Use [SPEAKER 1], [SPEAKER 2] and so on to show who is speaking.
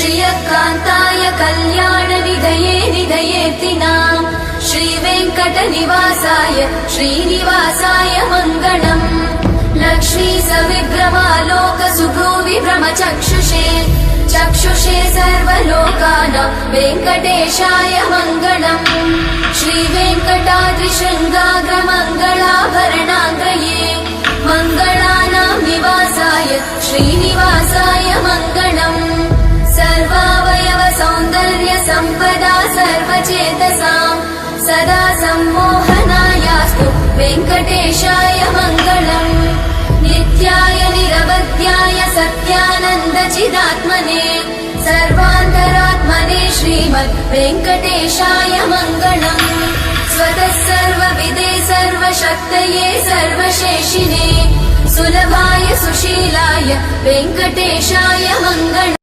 [SPEAKER 1] श्रियकान्ताय कल्याणनिधये निधयेऽर्थिनाम् श्रीवेङ्कटनिवासाय श्रीनिवासाय मङ्गलम् लक्ष्मी सविभ्रमालोकसुभ्रूविभ्रमचक्षुषे चक्षुषे सर्वलोकानां वेङ्कटेशाय मङ्गलम् श्रीवेङ्कटाद्रिशृङ्गाग्रमङ्गलाभरणाग्रये मङ्गलानां निवासाय श्रीनिवासाय मङ्गलम् सर्वावयव सौन्दर्य सम्पदा सर्वचेतसां सदा सम्मोहनायास्तु वेङ्कटेशाय मङ्गलम् नित्याय निरवध्याय सत्यानन्दचिदात्मने सर्वान्तरात्मने श्रीमद् वेङ्कटेशाय मङ्गलम् स्वतः सर्वविदे सर्वशक्तये सर्वशेषिने सुलभाय सुशीलाय वेङ्कटेशाय मङ्गलम्।